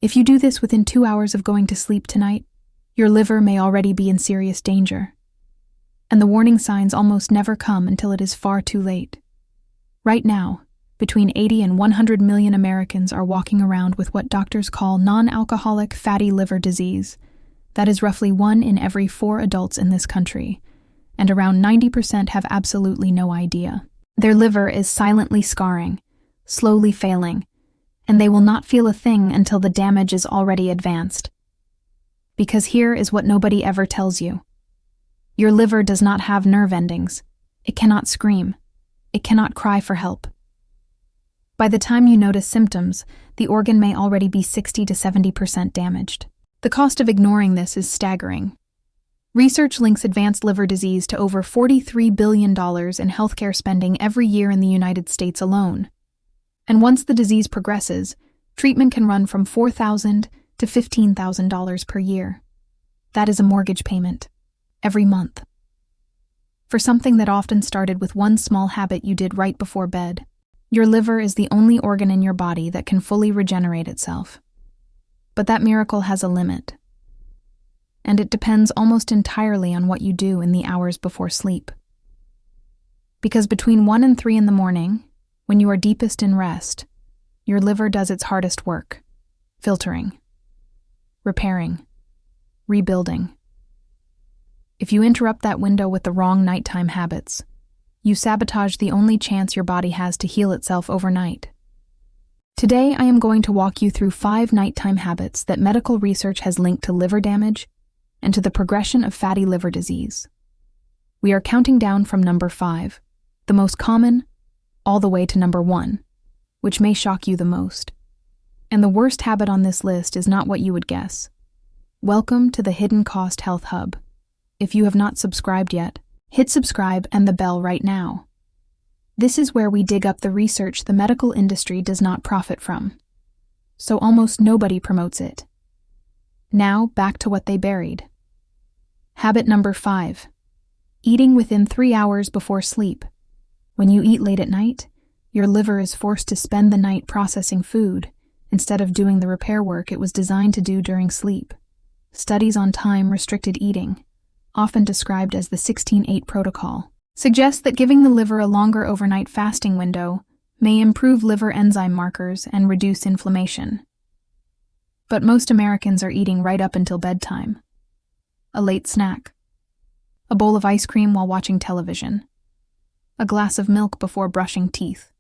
If you do this within 2 hours of going to sleep tonight, your liver may already be in serious danger. And the warning signs almost never come until it is far too late. Right now, between 80 and 100 million Americans are walking around with what doctors call non-alcoholic fatty liver disease. That is roughly 1 in every 4 adults in this country, and around 90% have absolutely no idea. Their liver is silently scarring, slowly failing, and they will not feel a thing until the damage is already advanced. Because here is what nobody ever tells you. Your liver does not have nerve endings. It cannot scream. It cannot cry for help. By the time you notice symptoms, the organ may already be 60 to 70% damaged. The cost of ignoring this is staggering. Research links advanced liver disease to over $43 billion in healthcare spending every year in the United States alone. And once the disease progresses, treatment can run from $4,000 to $15,000 per year. That is a mortgage payment, every month. For something that often started with one small habit you did right before bed. Your liver is the only organ in your body that can fully regenerate itself. But that miracle has a limit. And it depends almost entirely on what you do in the hours before sleep. Because between 1 and 3 in the morning, when you are deepest in rest, your liver does its hardest work, filtering, repairing, rebuilding. If you interrupt that window with the wrong nighttime habits, you sabotage the only chance your body has to heal itself overnight. Today, I am going to walk you through 5 nighttime habits that medical research has linked to liver damage and to the progression of fatty liver disease. We are counting down from number 5, the most common, all the way to number 1, which may shock you the most. And the worst habit on this list is not what you would guess. Welcome to the Hidden Cost Health Hub. If you have not subscribed yet, hit subscribe and the bell right now. This is where we dig up the research the medical industry does not profit from. So almost nobody promotes it. Now, back to what they buried. Habit number 5. Eating within 3 hours before sleep. When you eat late at night, your liver is forced to spend the night processing food instead of doing the repair work it was designed to do during sleep. Studies on time-restricted eating, often described as the 16-8 protocol, suggest that giving the liver a longer overnight fasting window may improve liver enzyme markers and reduce inflammation. But most Americans are eating right up until bedtime. A late snack, a bowl of ice cream while watching television, a glass of milk before brushing teeth.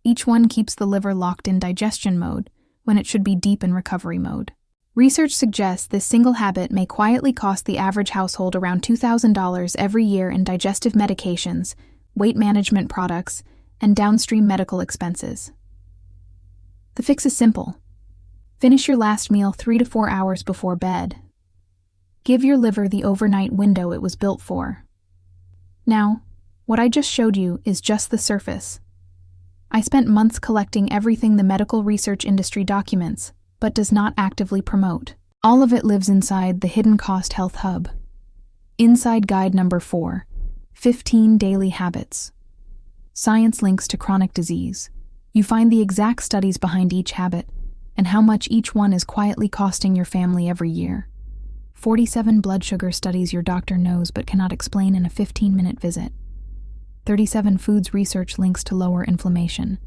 Each one keeps the liver locked in digestion mode when it should be deep in recovery mode. Research suggests this single habit may quietly cost the average household around $2,000 every year in digestive medications, weight management products, and downstream medical expenses. The fix is simple. Finish your last meal 3 to 4 hours before bed. Give your liver the overnight window it was built for. Now, what I just showed you is just the surface. I spent months collecting everything the medical research industry documents, but does not actively promote. All of it lives inside the Hidden Cost Health Hub. Inside Guide number 4, 15 Daily Habits. Science links to chronic disease. You find the exact studies behind each habit and how much each one is quietly costing your family every year. 47 blood sugar studies your doctor knows but cannot explain in a 15-minute visit. 37 foods research links to lower inflammation,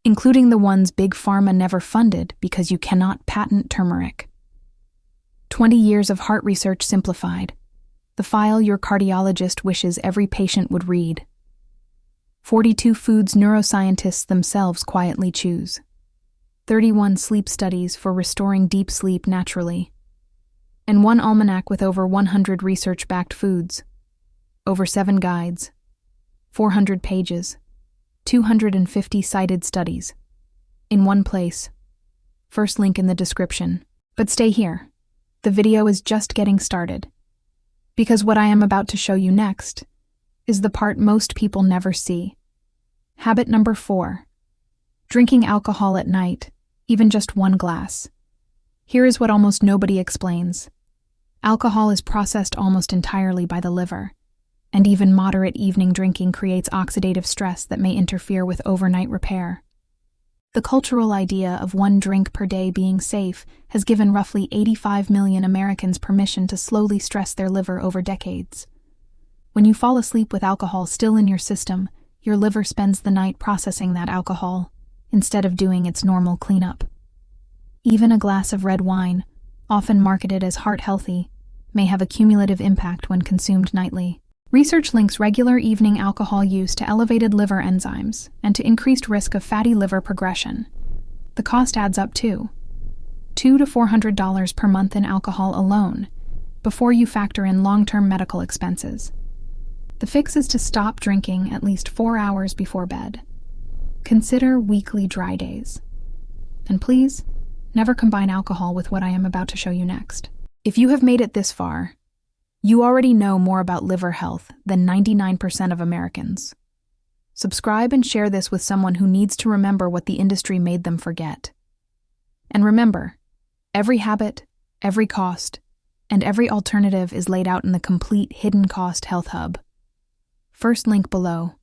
including the ones Big Pharma never funded because you cannot patent turmeric. 20 years of heart research simplified, the file your cardiologist wishes every patient would read. 42 foods neuroscientists themselves quietly choose. 31 sleep studies for restoring deep sleep naturally. And 1 almanac with over 100 research-backed foods. Over 7 guides. 400 pages. 250 cited studies. In one place. First link in the description. But stay here. The video is just getting started. Because what I am about to show you next is the part most people never see. Habit number 4. Drinking alcohol at night, even just 1 glass. Here is what almost nobody explains. Alcohol is processed almost entirely by the liver, and even moderate evening drinking creates oxidative stress that may interfere with overnight repair. The cultural idea of 1 drink per day being safe has given roughly 85 million Americans permission to slowly stress their liver over decades. When you fall asleep with alcohol still in your system, your liver spends the night processing that alcohol, instead of doing its normal cleanup. Even a glass of red wine, often marketed as heart-healthy, may have a cumulative impact when consumed nightly. Research links regular evening alcohol use to elevated liver enzymes and to increased risk of fatty liver progression. The cost adds up to $200 to $400 per month in alcohol alone, before you factor in long-term medical expenses. The fix is to stop drinking at least 4 hours before bed. Consider weekly dry days. And please, never combine alcohol with what I am about to show you next. If you have made it this far, you already know more about liver health than 99% of Americans. Subscribe and share this with someone who needs to remember what the industry made them forget. And remember, every habit, every cost, and every alternative is laid out in the complete Hidden Cost Health Hub. First link below.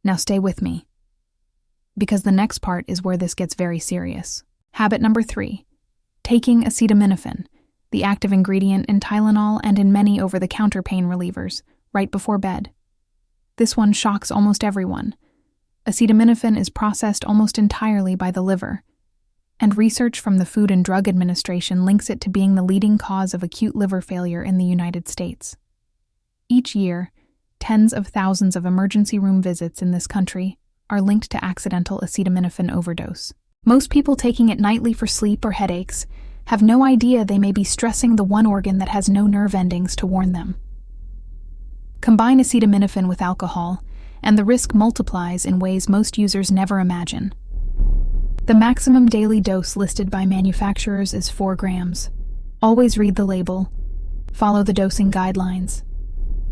Now stay with me, because the next part is where this gets very serious. Habit number 3, taking acetaminophen, the active ingredient in Tylenol and in many over-the-counter pain relievers, right before bed. This one shocks almost everyone. Acetaminophen is processed almost entirely by the liver, and research from the Food and Drug Administration links it to being the leading cause of acute liver failure in the United States. Each year, tens of thousands of emergency room visits in this country are linked to accidental acetaminophen overdose. Most people taking it nightly for sleep or headaches have no idea they may be stressing the one organ that has no nerve endings to warn them. Combine acetaminophen with alcohol, and the risk multiplies in ways most users never imagine. The maximum daily dose listed by manufacturers is 4 grams. Always read the label, follow the dosing guidelines,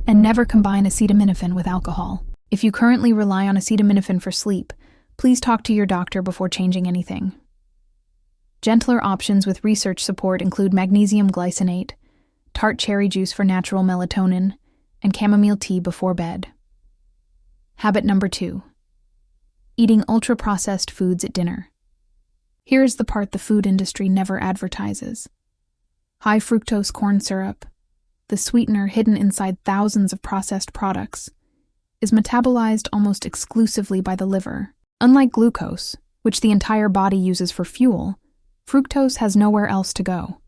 and never combine acetaminophen with alcohol. If you currently rely on acetaminophen for sleep, please talk to your doctor before changing anything. Gentler options with research support include magnesium glycinate, tart cherry juice for natural melatonin, and chamomile tea before bed. Habit number 2, eating ultra-processed foods at dinner. Here is the part the food industry never advertises. High fructose corn syrup, the sweetener hidden inside thousands of processed products, is metabolized almost exclusively by the liver. Unlike glucose, which the entire body uses for fuel, fructose has nowhere else to go.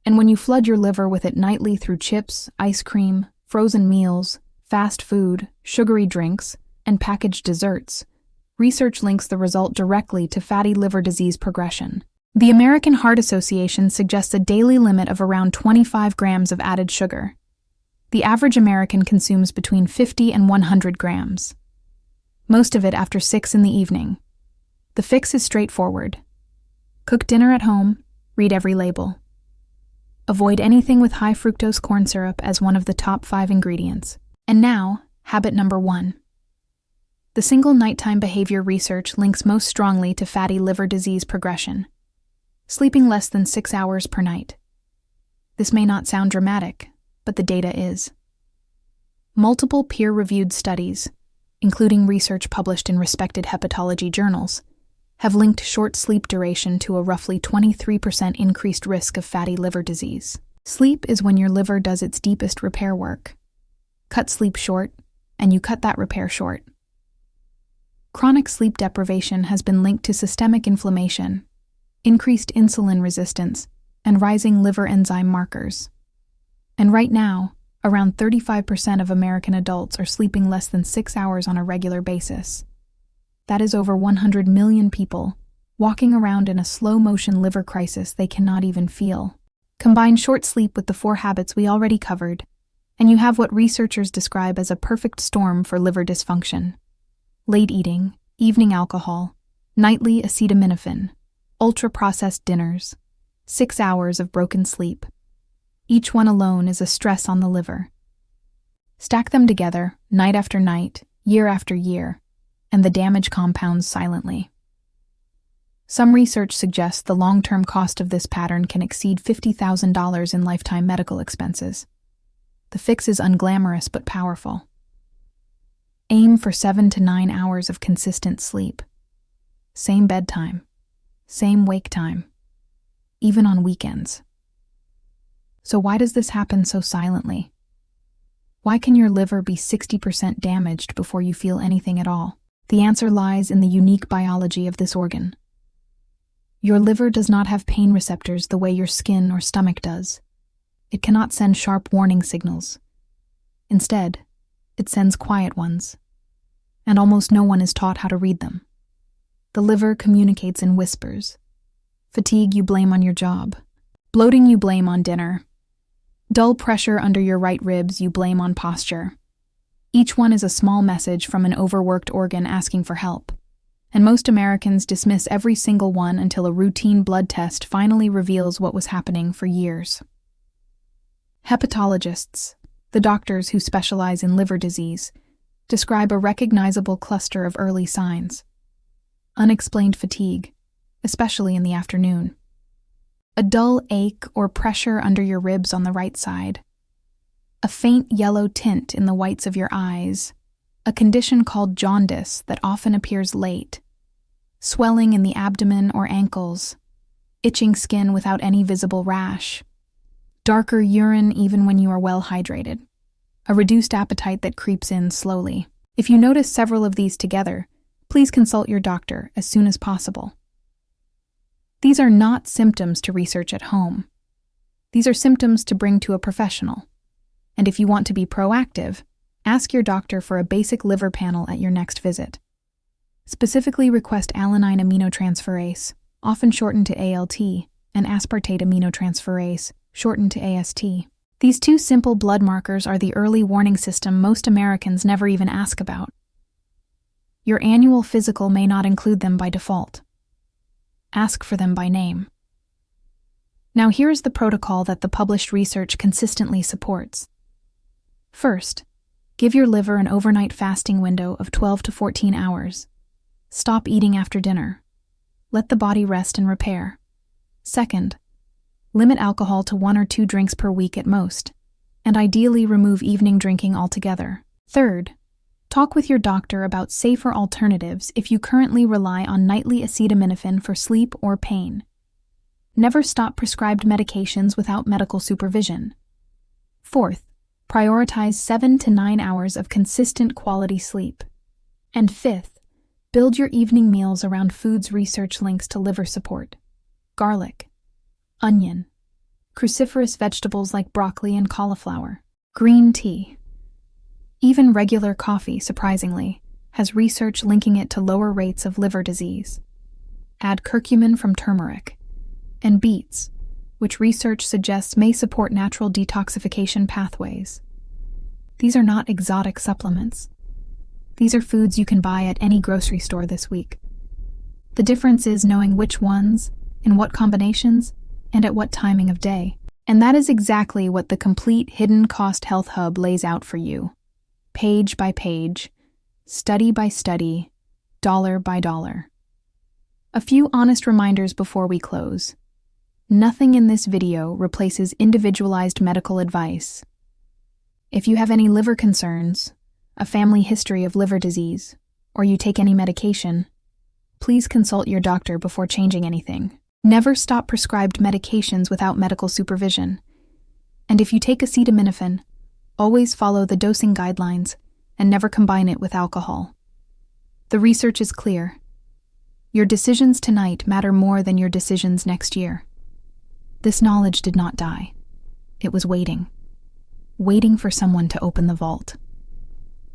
And when you flood your liver with it nightly through chips, ice cream, frozen meals, fast food, sugary drinks, and packaged desserts, research links the result directly to fatty liver disease progression. The American Heart Association suggests a daily limit of around 25 grams of added sugar. The average American consumes between 50 and 100 grams. Most of it after 6 in the evening. The fix is straightforward. Cook dinner at home, read every label. Avoid anything with high fructose corn syrup as one of the top 5 ingredients. And now, habit number 1. The single nighttime behavior research links most strongly to fatty liver disease progression. Sleeping less than 6 hours per night. This may not sound dramatic, but the data is. Multiple peer-reviewed studies, including research published in respected hepatology journals, have linked short sleep duration to a roughly 23% increased risk of fatty liver disease. Sleep is when your liver does its deepest repair work. Cut sleep short, and you cut that repair short. Chronic sleep deprivation has been linked to systemic inflammation, increased insulin resistance, and rising liver enzyme markers. And right now, around 35% of American adults are sleeping less than 6 hours on a regular basis. That is over 100 million people walking around in a slow-motion liver crisis they cannot even feel. Combine short sleep with the 4 habits we already covered, and you have what researchers describe as a perfect storm for liver dysfunction. Late eating, evening alcohol, nightly acetaminophen, ultra-processed dinners, 6 hours of broken sleep. Each one alone is a stress on the liver. Stack them together, night after night, year after year, and the damage compounds silently. Some research suggests the long-term cost of this pattern can exceed $50,000 in lifetime medical expenses. The fix is unglamorous but powerful. Aim for 7 to 9 hours of consistent sleep. same bedtime, same wake time, even on weekends. So why does this happen so silently? Why can your liver be 60% damaged before you feel anything at all? The answer lies in the unique biology of this organ. Your liver does not have pain receptors the way your skin or stomach does. It cannot send sharp warning signals. Instead, it sends quiet ones, and almost no one is taught how to read them. The liver communicates in whispers. Fatigue you blame on your job. Bloating you blame on dinner. Dull pressure under your right ribs you blame on posture. Each one is a small message from an overworked organ asking for help, and most Americans dismiss every single one until a routine blood test finally reveals what was happening for years. Hepatologists, the doctors who specialize in liver disease, describe a recognizable cluster of early signs. Unexplained fatigue, especially in the afternoon. A dull ache or pressure under your ribs on the right side. A faint yellow tint in the whites of your eyes. A condition called jaundice that often appears late. Swelling in the abdomen or ankles. Itching skin without any visible rash. Darker urine even when you are well hydrated. A reduced appetite that creeps in slowly. If you notice several of these together, please consult your doctor as soon as possible. These are not symptoms to research at home. These are symptoms to bring to a professional. And if you want to be proactive, ask your doctor for a basic liver panel at your next visit. Specifically request alanine aminotransferase, often shortened to ALT, and aspartate aminotransferase, shortened to AST. These two simple blood markers are the early warning system most Americans never even ask about. Your annual physical may not include them by default. Ask for them by name. Now here is the protocol that the published research consistently supports. First, give your liver an overnight fasting window of 12 to 14 hours. Stop eating after dinner. Let the body rest and repair. Second, limit alcohol to 1 or 2 drinks per week at most, and ideally remove evening drinking altogether. Third, talk with your doctor about safer alternatives if you currently rely on nightly acetaminophen for sleep or pain. Never stop prescribed medications without medical supervision. Fourth, prioritize 7 to 9 hours of consistent quality sleep. And fifth, build your evening meals around foods research links to liver support. Garlic, onion, cruciferous vegetables like broccoli and cauliflower, green tea. Even regular coffee, surprisingly, has research linking it to lower rates of liver disease. Add curcumin from turmeric. And beets, which research suggests may support natural detoxification pathways. These are not exotic supplements. These are foods you can buy at any grocery store this week. The difference is knowing which ones, in what combinations, and at what timing of day. And that is exactly what the complete Hidden Cost Health Hub lays out for you. Page by page, study by study, dollar by dollar. A few honest reminders before we close. Nothing in this video replaces individualized medical advice. If you have any liver concerns, a family history of liver disease, or you take any medication, please consult your doctor before changing anything. Never stop prescribed medications without medical supervision. And if you take acetaminophen, always follow the dosing guidelines and never combine it with alcohol. The research is clear. Your decisions tonight matter more than your decisions next year. This knowledge did not die. It was waiting for someone to open the vault.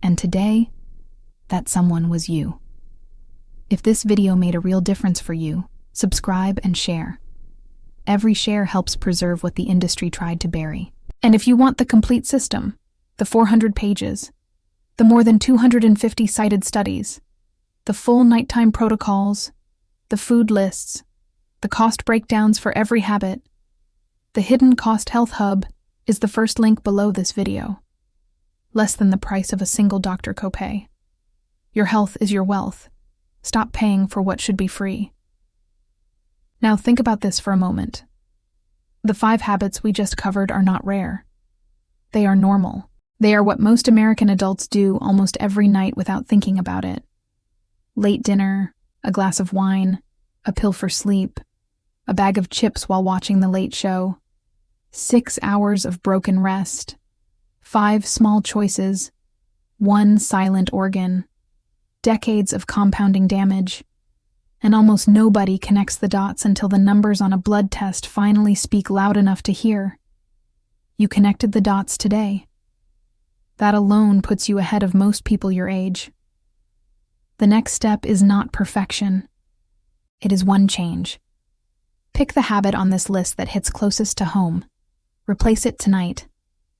And today, that someone was you. If this video made a real difference for you, subscribe and share. Every share helps preserve what the industry tried to bury. And if you want the complete system, the 400 pages, the more than 250 cited studies, the full nighttime protocols, the food lists, the cost breakdowns for every habit, the Hidden Cost Health Hub is the first link below this video. Less than the price of a single doctor copay. Your health is your wealth. Stop paying for what should be free. Now think about this for a moment. The 5 habits we just covered are not rare. They are normal. They are what most American adults do almost every night without thinking about it. Late dinner, a glass of wine, a pill for sleep, a bag of chips while watching The Late Show, 6 hours of broken rest, 5 small choices, 1 silent organ, decades of compounding damage, and almost nobody connects the dots until the numbers on a blood test finally speak loud enough to hear. You connected the dots today. That alone puts you ahead of most people your age. The next step is not perfection. It is one change. Pick the habit on this list that hits closest to home. Replace it tonight.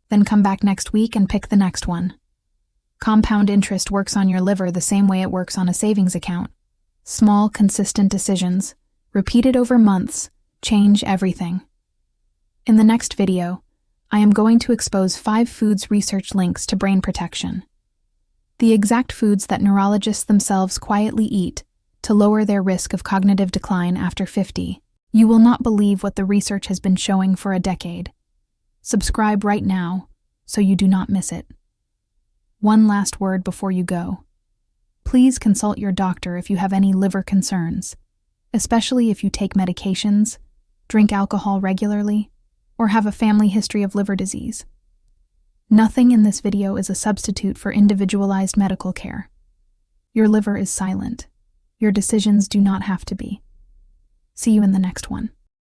Then come back next week and pick the next one. Compound interest works on your liver the same way it works on a savings account. Small, consistent decisions, repeated over months, change everything. In the next video, I am going to expose 5 foods research links to brain protection. The exact foods that neurologists themselves quietly eat to lower their risk of cognitive decline after 50. You will not believe what the research has been showing for a decade. Subscribe right now so you do not miss it. One last word before you go. Please consult your doctor if you have any liver concerns, especially if you take medications, drink alcohol regularly, or have a family history of liver disease. Nothing in this video is a substitute for individualized medical care. Your liver is silent. Your decisions do not have to be. See you in the next one.